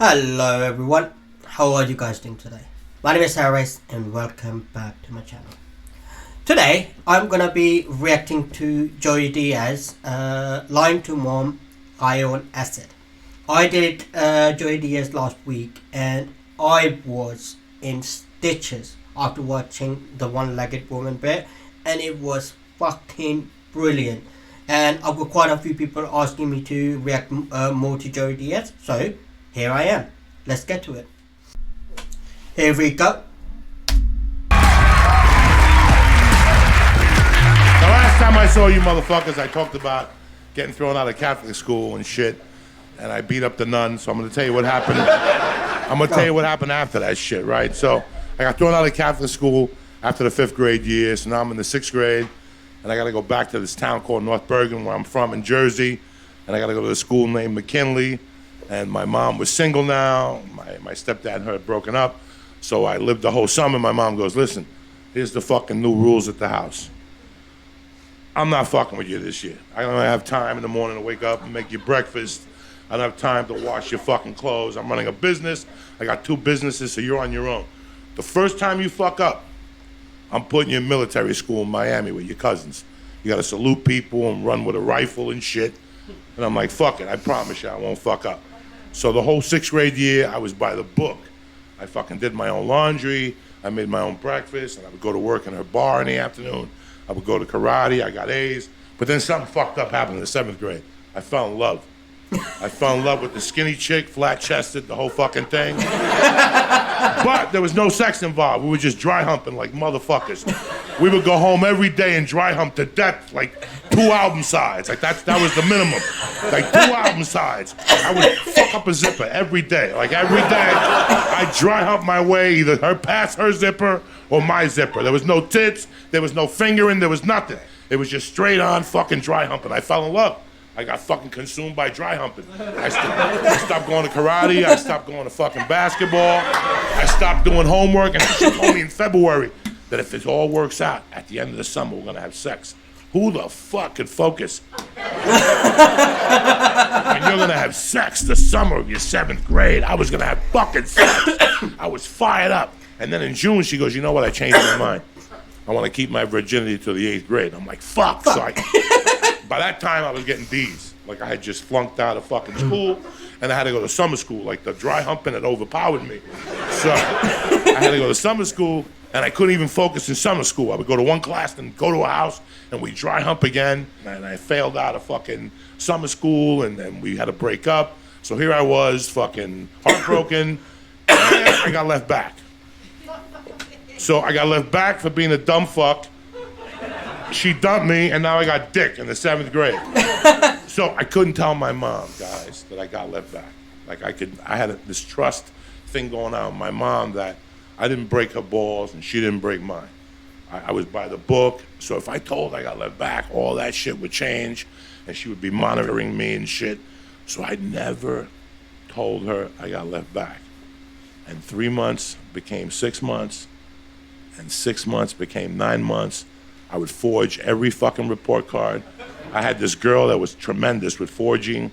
Hello everyone, how are you guys doing today? My name is Harris and welcome back to my channel. Today I'm gonna be reacting to Joey Diaz, Lying to Mom, Ion Acid. I did Joey Diaz last week and I was in stitches after watching the one-legged woman bit, and it was fucking brilliant. And I've got quite a few people asking me to react more to Joey Diaz, so here I am. Let's get to it. Here we go. The last time I saw you motherfuckers, I talked about getting thrown out of Catholic school and shit, and I beat up the nun, so I'm gonna tell you what happened. I'm gonna tell you what happened after that shit, right? So I got thrown out of Catholic school after the 5th grade year, so now I'm in the 6th grade, and I gotta go back to this town called North Bergen, where I'm from in Jersey, and I gotta go to a school named McKinley, and my mom was single now, my stepdad and her had broken up, so I lived the whole summer. My mom goes, listen, here's the fucking new rules at the house. I'm not fucking with you this year. I don't have time in the morning to wake up and make you breakfast. I don't have time to wash your fucking clothes. I'm running a business. I got 2 businesses, so you're on your own. The first time you fuck up, I'm putting you in military school in Miami with your cousins. You gotta salute people and run with a rifle and shit. And I'm like, fuck it, I promise you I won't fuck up. So the whole 6th grade year, I was by the book. I fucking did my own laundry. I made my own breakfast, and I would go to work in her bar in the afternoon. I would go to karate. I got A's. But then something fucked up happened in the 7th grade. I fell in love. I fell in love with the skinny chick, flat-chested, the whole fucking thing. But there was no sex involved. We were just dry humping like motherfuckers. We would go home every day and dry hump to death, like 2 album sides. Like that was the minimum. Like 2 album sides. I would fuck up a zipper every day. Like every day, I dry hump my way, either her past her zipper or my zipper. There was no tits, there was no fingering, there was nothing. It was just straight on fucking dry humping. I fell in love. I got fucking consumed by dry humping. I stopped going to karate. I stopped going to fucking basketball. I stopped doing homework. And she told me in February that if it all works out, at the end of the summer, we're gonna have sex. Who the fuck could focus when you're gonna have sex the summer of your 7th grade? I was gonna have fucking sex. I was fired up. And then in June, she goes, you know what? I changed my mind. I want to keep my virginity to the 8th grade. I'm like, fuck. So by that time, I was getting D's. Like, I had just flunked out of fucking school, and I had to go to summer school. Like, the dry humping had overpowered me. So I had to go to summer school, and I couldn't even focus in summer school. I would go to one class and go to a house, and we dry hump again. And I failed out of fucking summer school, and then we had to break up. So here I was, fucking heartbroken, and I got left back. So I got left back for being a dumb fuck. She dumped me, and now I got dick in the 7th grade. So I couldn't tell my mom, guys, that I got left back. Like I had this trust thing going on with my mom that I didn't break her balls and she didn't break mine. I was by the book, so if I told her I got left back, all that shit would change, and she would be monitoring me and shit. So I never told her I got left back. And 3 months became 6 months, and 6 months became 9 months. I would forge every fucking report card. I had this girl that was tremendous with forging,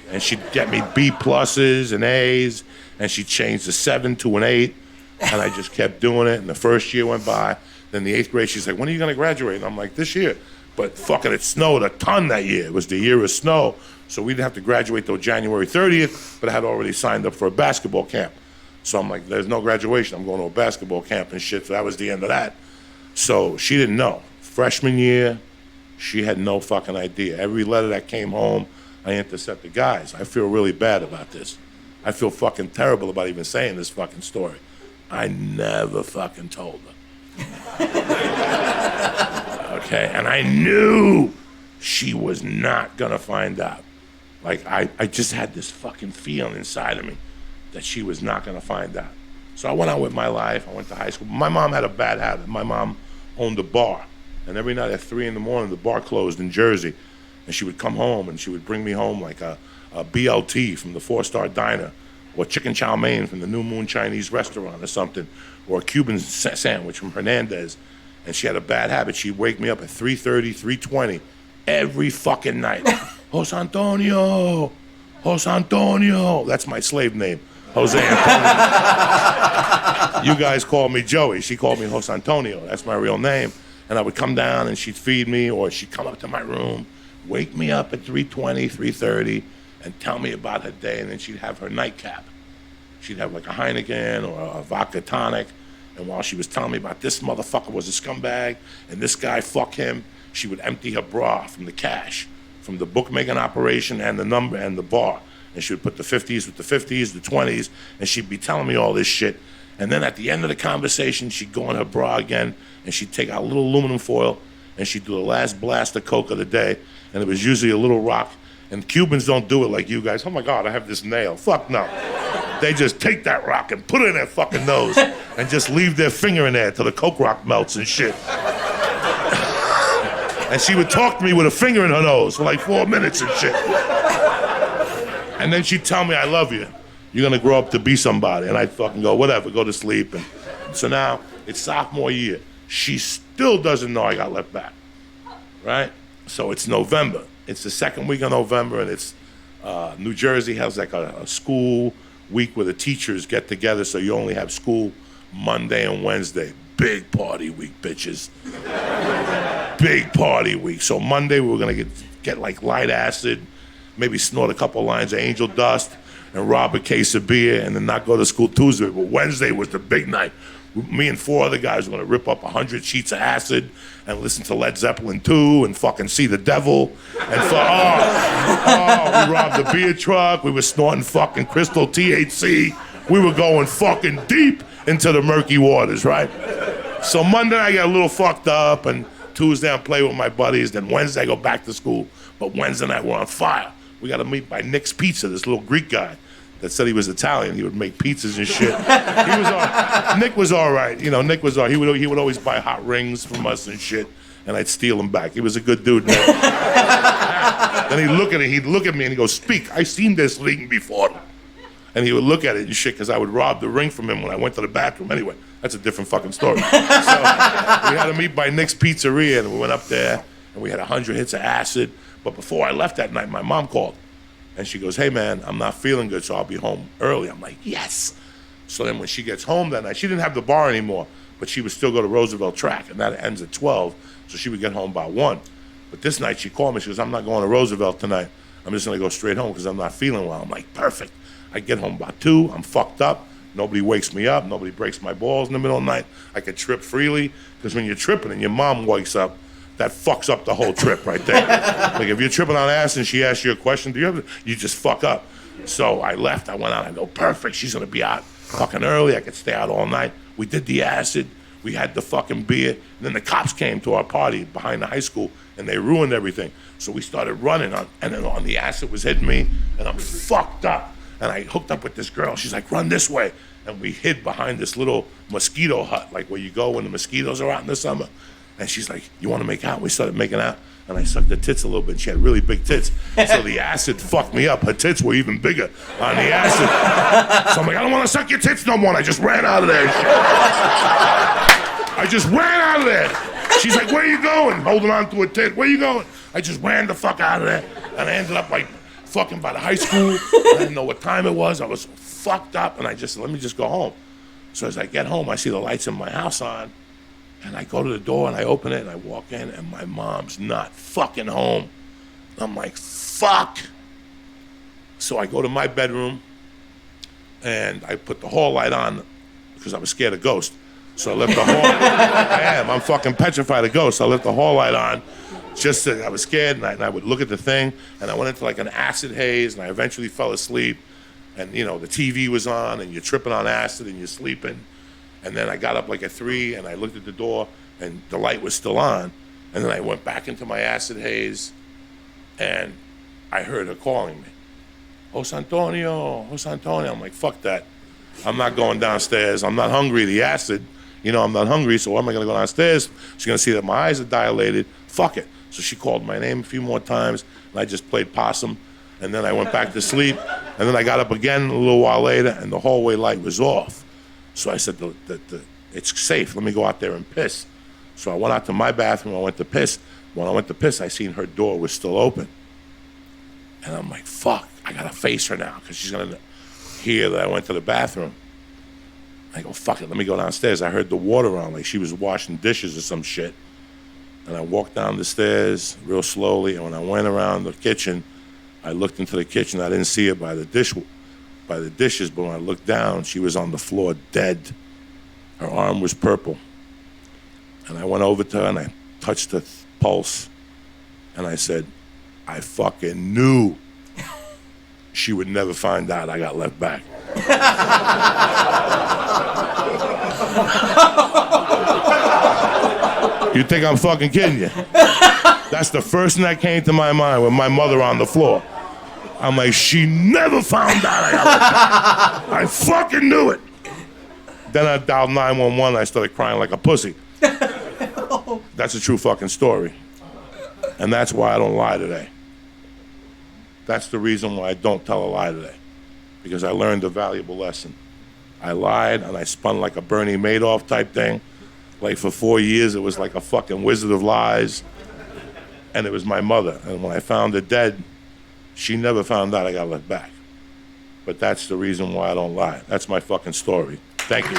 and she'd get me B pluses and A's, and she changed a 7 to an 8, and I just kept doing it, and the first year went by. Then the 8th grade, she's like, when are you gonna graduate? And I'm like, this year. But fucking it snowed a ton that year. It was the year of snow, so we didn't have to graduate till January 30th, but I had already signed up for a basketball camp. So I'm like, there's no graduation. I'm going to a basketball camp and shit, so that was the end of that. So she didn't know. Freshman year, she had no fucking idea. Every letter that came home, I intercepted. Guys, I feel really bad about this. I feel fucking terrible about even saying this fucking story. I never fucking told her. Okay, and I knew she was not gonna find out. Like, I just had this fucking feeling inside of me that she was not gonna find out. So I went on with my life. I went to high school. My mom had a bad habit. My mom owned a bar. And every night at 3 in the morning, the bar closed in Jersey. And she would come home and she would bring me home like a BLT from the 4-star diner, or chicken chow mein from the New Moon Chinese restaurant or something, or a Cuban sandwich from Hernandez. And she had a bad habit. She'd wake me up at 3:30, 3:20 every fucking night. Jose Antonio, Jose Antonio. That's my slave name. Jose Antonio. You guys call me Joey. She called me Jose Antonio. That's my real name. And I would come down and she'd feed me, or she'd come up to my room, wake me up at 3:20, 3:30, and tell me about her day, and then she'd have her nightcap. She'd have like a Heineken or a vodka tonic, and while she was telling me about this motherfucker was a scumbag, and this guy, fuck him, she would empty her bra from the cash, from the bookmaking operation and the number and the bar. And she would put the 50s with the 50s, the 20s, and she'd be telling me all this shit. And then at the end of the conversation, she'd go in her bra again, and she'd take out a little aluminum foil, and she'd do the last blast of coke of the day, and it was usually a little rock. And Cubans don't do it like you guys. Oh my God, I have this nail. Fuck no. They just take that rock and put it in their fucking nose and just leave their finger in there till the coke rock melts and shit. And she would talk to me with a finger in her nose for like 4 minutes and shit. And then she'd tell me, I love you. You're gonna grow up to be somebody. And I'd fucking go, whatever, go to sleep. And so now it's sophomore year. She still doesn't know I got left back, right? So it's November. It's the second week of November, and it's New Jersey has like a school week where the teachers get together, so you only have school Monday and Wednesday. Big party week, bitches. Big party week. So Monday we were gonna get like light acid, maybe snort a couple lines of angel dust, and rob a case of beer, and then not go to school Tuesday. But Wednesday was the big night. Me and 4 other guys were gonna rip up 100 sheets of acid and listen to Led Zeppelin 2 and fucking see the devil. And we robbed a beer truck. We were snorting fucking crystal THC. We were going fucking deep into the murky waters, right? So Monday I got a little fucked up, and Tuesday I'm playing with my buddies. Then Wednesday I go back to school. But Wednesday night we're on fire. We got to meet by Nick's Pizza, this little Greek guy that said he was Italian. He would make pizzas and shit. Nick was all right. You know, Nick was all right. He would always buy hot rings from us and shit, and I'd steal them back. He was a good dude, Nick. Then he'd look at me and he'd go, speak, I seen this ring before. And he would look at it and shit, because I would rob the ring from him when I went to the bathroom. Anyway, that's a different fucking story. So we had to meet by Nick's Pizzeria, and we went up there, and we had 100 hits of acid. But before I left that night, my mom called. And she goes, hey, man, I'm not feeling good, so I'll be home early. I'm like, yes. So then when she gets home that night, she didn't have the bar anymore, but she would still go to Roosevelt Track, and that ends at 12, so she would get home by 1. But this night she called me. She goes, I'm not going to Roosevelt tonight. I'm just going to go straight home because I'm not feeling well. I'm like, perfect. I get home by 2. I'm fucked up. Nobody wakes me up. Nobody breaks my balls in the middle of the night. I can trip freely, because when you're tripping and your mom wakes up, that fucks up the whole trip right there. Like if you're tripping on ass and she asks you a question, you just fuck up. So I left, I went out, I go, perfect, she's gonna be out fucking early, I could stay out all night. We did the acid, we had the fucking beer, and then the cops came to our party behind the high school, and they ruined everything. So we started running, and then on the acid was hitting me, and I'm fucked up. And I hooked up with this girl, she's like, run this way. And we hid behind this little mosquito hut, like where you go when the mosquitoes are out in the summer. And she's like, you want to make out? We started making out, and I sucked her tits a little bit. She had really big tits. So the acid fucked me up. Her tits were even bigger on the acid. So I'm like, I don't want to suck your tits no more. And I just ran out of there. I just ran out of there. She's like, where you going? Holding on to her tit. Where you going? I just ran the fuck out of there. And I ended up like fucking by the high school. I didn't know what time it was. I was fucked up. And I just, let me just go home. So as I get home, I see the lights in my house on. And I go to the door and I open it and I walk in and my mom's not fucking home. I'm like, fuck. So I go to my bedroom and I put the hall light on because I was scared of ghosts. So I left the hall, I'm fucking petrified of ghosts. So I left the hall light on just so I was scared, and I would look at the thing, and I went into like an acid haze, and I eventually fell asleep. And you know, the TV was on and you're tripping on acid and you're sleeping. And then I got up like at 3 and I looked at the door and the light was still on. And then I went back into my acid haze and I heard her calling me. Jose Antonio, Jose Antonio. I'm like, fuck that. I'm not going downstairs. I'm not hungry. The acid, you know, I'm not hungry, so why am I gonna go downstairs? She's gonna see that my eyes are dilated. Fuck it. So she called my name a few more times and I just played possum. And then I went back to sleep. And then I got up again a little while later and the hallway light was off. So I said, it's safe, let me go out there and piss. So I went out to my bathroom, I went to piss. When I went to piss, I seen her door was still open. And I'm like, fuck, I gotta face her now, because she's gonna hear that I went to the bathroom. I go, fuck it, let me go downstairs. I heard the water on, like she was washing dishes or some shit. And I walked down the stairs real slowly, and when I went around the kitchen, I looked into the kitchen. I didn't see her by the dishes, but when I looked down, she was on the floor dead. Her arm was purple. And I went over to her and I touched her pulse, and I said, I fucking knew she would never find out I got left back. You think I'm fucking kidding you? That's the first thing that came to my mind with my mother on the floor. I'm like, she never found out I got left back. I fucking knew it. Then I dialed 911 and I started crying like a pussy. That's a true fucking story. And that's why I don't lie today. That's the reason why I don't tell a lie today. Because I learned a valuable lesson. I lied and I spun like a Bernie Madoff type thing. Like for 4 years, it was like a fucking Wizard of Lies. And it was my mother. And when I found her dead, she never found out I got left back. But that's the reason why I don't lie. That's my fucking story. Thank you.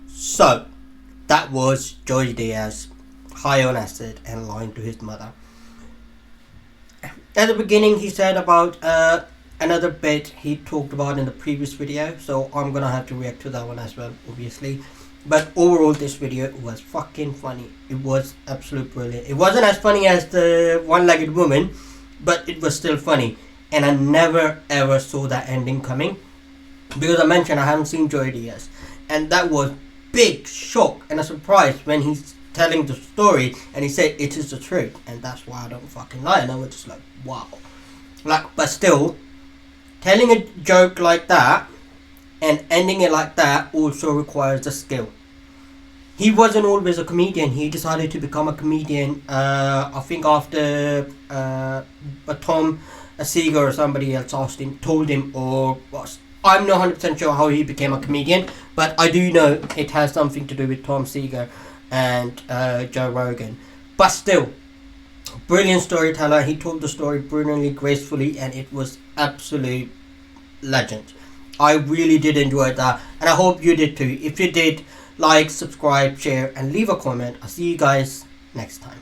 So, that was Joey Diaz, high on acid and lying to his mother. At the beginning, he said about another bit he talked about in the previous video, so I'm gonna have to react to that one as well, obviously. But overall, this video was fucking funny. It was absolute brilliant. It wasn't as funny as the one-legged woman, but it was still funny. And I never ever saw that ending coming, because I mentioned I haven't seen Joey Diaz, and that was big shock and a surprise when he's telling the story and he said it is the truth, and that's why I don't fucking lie. And I was just like, wow. Like, but still, telling a joke like that and ending it like that also requires a skill. He wasn't always a comedian. He decided to become a comedian, I think after Tom Seeger or somebody else told him, or was. I'm not 100% sure how he became a comedian, but I do know it has something to do with Tom Seeger and Joe Rogan. But still, brilliant storyteller. He told the story brilliantly, gracefully, and it was absolute legend. I really did enjoy that, and I hope you did too. If you did, like, subscribe, share, and leave a comment. I'll see you guys next time.